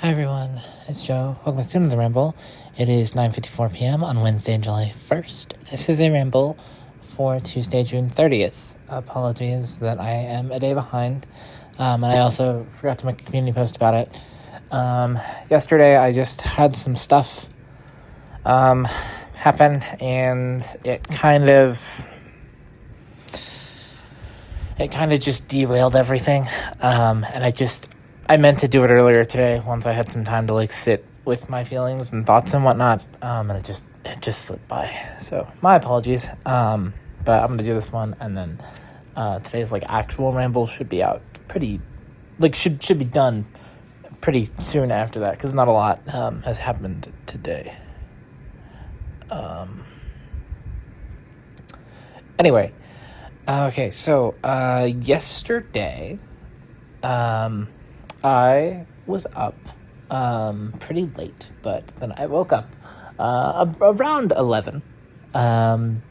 Hi everyone, it's Joe. Welcome back to another Ramble. It is 9:54 p.m. on Wednesday, July 1st. This is a Ramble for Tuesday, June 30th. Apologies that I am a day behind. And I also forgot to make a community post about it. Yesterday I just had some stuff happen, and it kind of just derailed everything. And I meant to do it earlier today once I had some time to sit with my feelings and thoughts and whatnot. And it just slipped by. So my apologies. But I'm gonna do this one, and then today's actual ramble should be out should be done pretty soon after that, because not a lot has happened today. Anyway, okay, so yesterday, I was up pretty late, but then I woke up around 11, and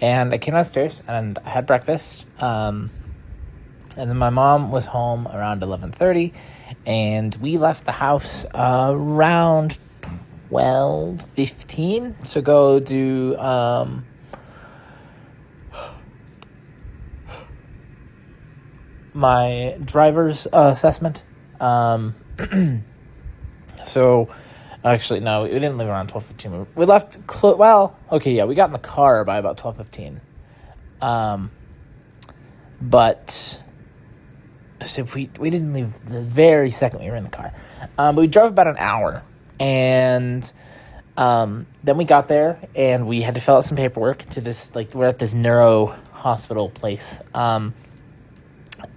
I came downstairs and I had breakfast, and then my mom was home around 11:30, and we left the house around 12:15 to go do my driver's assessment. So actually, no, we didn't leave around 12:15. We left we got in the car by about 12:15. But so we didn't leave the very second we were in the car. But we drove about an hour, and then we got there and we had to fill out some paperwork to this, we're at this neuro hospital place.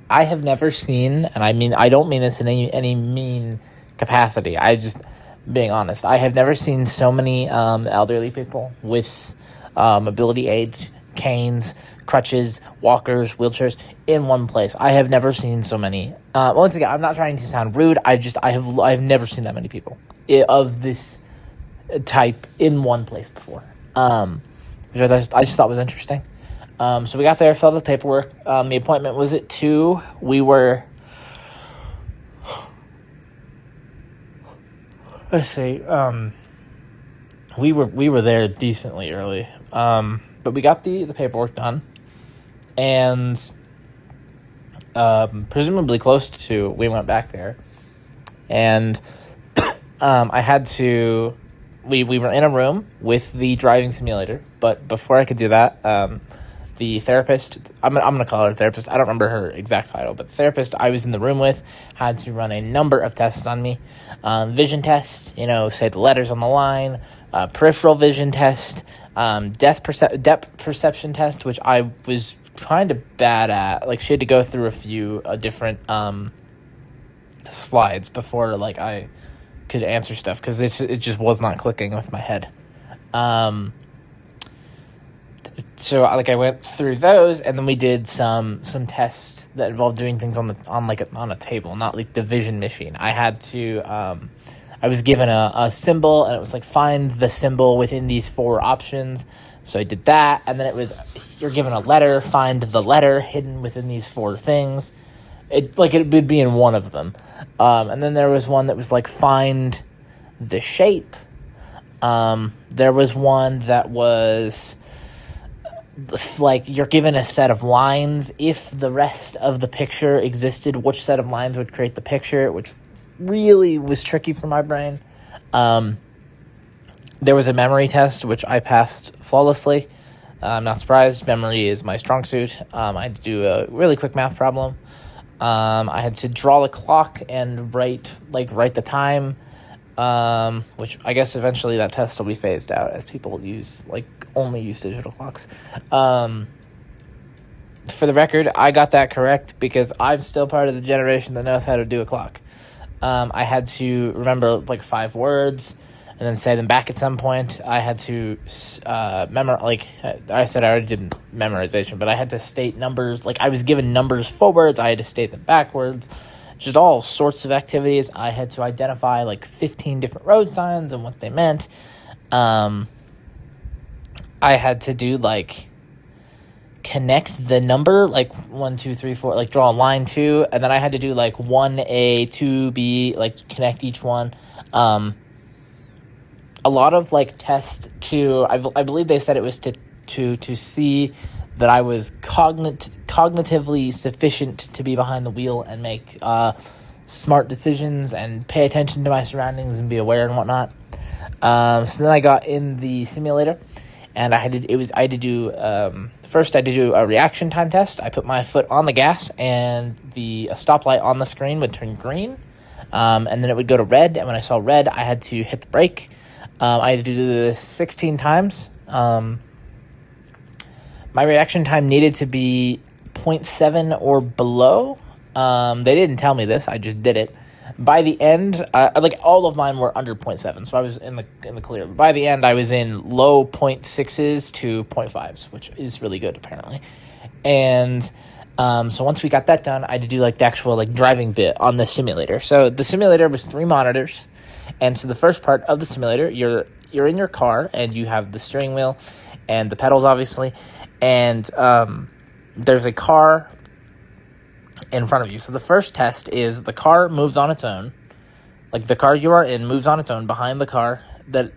I have never seen, and I don't mean this in any mean capacity, I just being honest, I have never seen so many elderly people with mobility aids, canes, crutches, walkers, wheelchairs in one place. I have never seen so many. Once again, I'm not trying to sound rude. I have never seen that many people of this type in one place before. Which I just thought was interesting. So we got there, filled out the paperwork. The appointment was at 2. We were, we were there decently early. But we got the paperwork done, and presumably close to 2, we went back there, and I had to. We were in a room with the driving simulator, but before I could do that, the therapist, I'm going to call her a therapist, I don't remember her exact title, but the therapist I was in the room with had to run a number of tests on me. Vision test, say the letters on the line, peripheral vision test, depth perception test, which I was kind of bad at. She had to go through a few different slides before I could answer stuff, because it just was not clicking with my head. So I went through those, and then we did some tests that involved doing things on a table, not the vision machine. I had to I was given a symbol, and it was find the symbol within these 4 options. So I did that, and then it was, you're given a letter, find the letter hidden within these 4 things. It would be in one of them. And then there was one that was find the shape. There was one that was you're given a set of lines. If the rest of the picture existed, which set of lines would create the picture, which really was tricky for my brain. There was a memory test, which I passed flawlessly. I'm not surprised. Memory is my strong suit. I had to do a really quick math problem. I had to draw the clock and write the time, which I guess eventually that test will be phased out as people only use digital clocks. For the record, I got that correct because I'm still part of the generation that knows how to do a clock. I had to remember 5 words and then say them back at some point. I had to memorize. I said, I already did memorization, but I had to state numbers. I was given numbers forwards, I had to state them backwards. Just all sorts of activities. I had to identify 15 different road signs and what they meant. I had to do connect the number, like 1, 2, 3, 4, like draw a line 2, and then I had to do like 1A, 2B, like connect each one. A lot of like tests to, I believe they said it was to see that I was cognitively sufficient to be behind the wheel and make smart decisions and pay attention to my surroundings and be aware and whatnot. So then I got in the simulator, and I had to do first I had to do a reaction time test. I put my foot on the gas, and the stoplight on the screen would turn green, and then it would go to red. And when I saw red, I had to hit the brake. I had to do this 16 times. My reaction time needed to be 0.7 or below. They didn't tell me this. I just did it. By the end, like all of mine were under 0.7, so I was in the clear. By the end, I was in low 0.6s to 0.5s, which is really good apparently. And so once we got that done, I had to do like the actual like driving bit on the simulator. So the simulator was 3 monitors, and so the first part of the simulator, you're in your car and you have the steering wheel and the pedals, obviously, and there's a car in front of you. So the first test is the car moves on its own. Like the car you are in moves on its own behind the car. The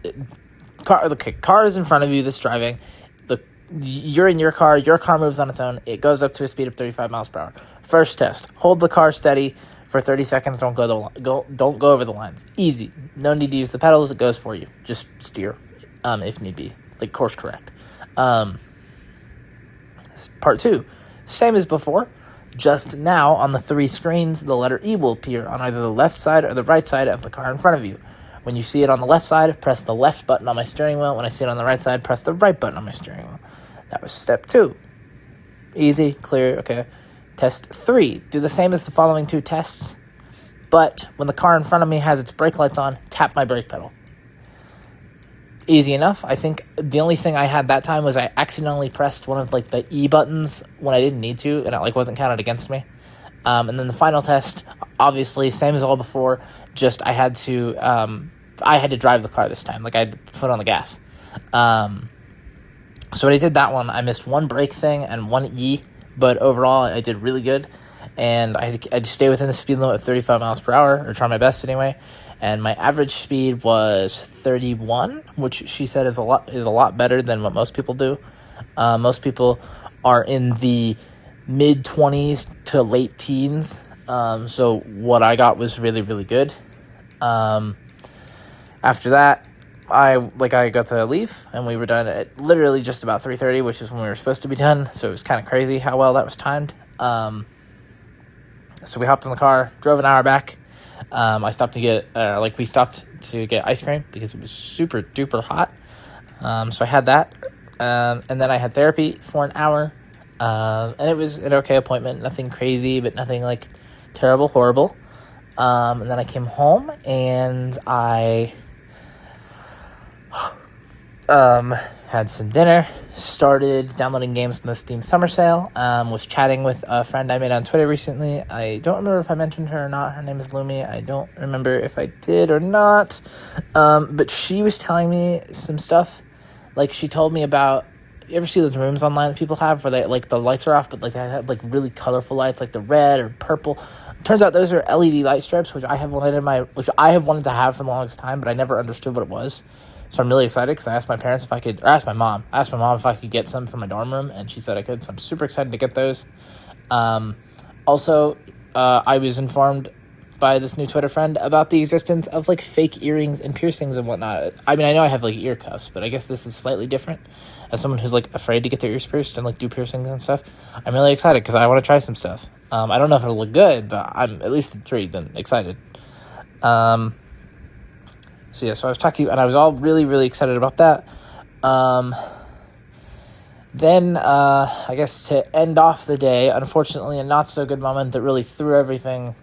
car is in front of you that's driving. You're in your car moves on its own. It goes up to a speed of 35 miles per hour. First test, hold the car steady for 30 seconds. Don't go over the lines. Easy. No need to use the pedals. It goes for you. Just steer if need be. Like course correct. Part 2, same as before. Just now, on the 3 screens, the letter E will appear on either the left side or the right side of the car in front of you. When you see it on the left side, press the left button on my steering wheel. When I see it on the right side, press the right button on my steering wheel. That was step 2. Easy, clear, okay. Test 3. Do the same as the following 2 tests, but when the car in front of me has its brake lights on, tap my brake pedal. Easy enough. I think the only thing I had that time was I accidentally pressed one of like the E buttons when I didn't need to, and it like wasn't counted against me. And then the final test, obviously same as all before, just I had to drive the car this time. Like I had to foot on the gas. So when I did that one, I missed 1 brake thing and 1 E, but overall I did really good, and I had to stay within the speed limit of 35 miles per hour, or try my best anyway. And my average speed was 31, which she said is a lot better than what most people do. Most people are in the mid-20s to late teens. So what I got was really, really good. After that, I got to leave, and we were done at literally just about 3:30, which is when we were supposed to be done. So it was kind of crazy how well that was timed. So we hopped in the car, drove an hour back. I stopped to get, we stopped to get ice cream because it was super duper hot. So I had that. And then I had therapy for an hour. And it was an okay appointment. Nothing crazy, but nothing like terrible, horrible. And then I came home and I, had some dinner, started downloading games from the Steam Summer Sale, was chatting with a friend I made on Twitter recently. I don't remember if I mentioned her or not. Her name is Lumi. I don't remember if I did or not. But she was telling me some stuff. Like, she told me about, you ever see those rooms online that people have where they, like, the lights are off, but, like, they have, like, really colorful lights, like the red or purple. Turns out those are LED light strips, which I have wanted to have for the longest time, but I never understood what it was. So I'm really excited because I asked my parents if I could, or asked my mom if I could get some for my dorm room, and she said I could, so I'm super excited to get those. Also, I was informed by this new Twitter friend about the existence of, like, fake earrings and piercings and whatnot. I mean, I know I have, like, ear cuffs, but I guess this is slightly different. As someone who's, like, afraid to get their ears pierced and, like, do piercings and stuff, I'm really excited because I want to try some stuff. I don't know if it'll look good, but I'm at least intrigued and excited. So I was talking, and I was all really, really excited about that. Then, I guess to end off the day, unfortunately, a not-so-good moment that really threw everything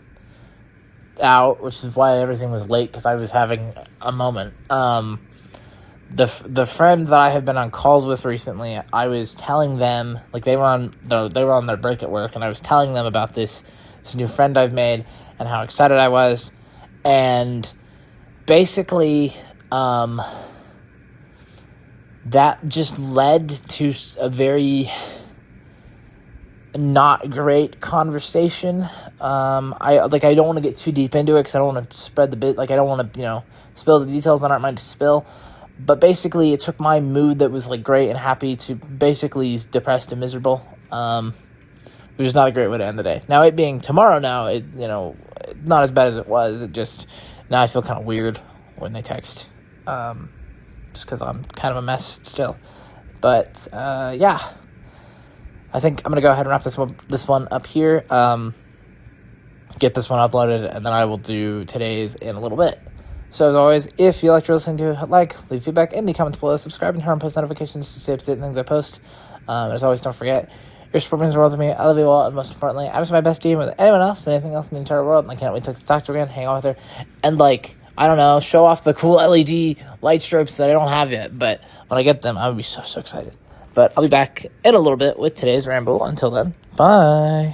out, which is why everything was late, because I was having a moment. The friend that I have been on calls with recently, I was telling them, like, they were on their break at work, and I was telling them about this new friend I've made and how excited I was, and basically, that just led to a very not great conversation. I don't want to get too deep into it because I don't want to spread the bit. Like, I don't want to, spill the details that aren't mine to spill. But basically, it took my mood that was, like, great and happy to basically depressed and miserable. Which is not a great way to end the day. Now, it being tomorrow now, not as bad as it was. It just, now I feel kind of weird when they text. Just because I'm kind of a mess still. But, yeah. I think I'm going to go ahead and wrap this one up here. Get this one uploaded, and then I will do today's in a little bit. So, as always, if you like what you're listening to, leave feedback in the comments below, subscribe, and turn on post notifications to stay up to date on things I post. As always, don't forget, your support means the world to me. I love you all, and most importantly, I'm just my best team with anyone else and anything else in the entire world, and I can't wait to talk to her again, hang out with her, and, I don't know, show off the cool LED light stripes that I don't have yet, but when I get them, I would be so, so excited. But I'll be back in a little bit with today's ramble. Until then, bye.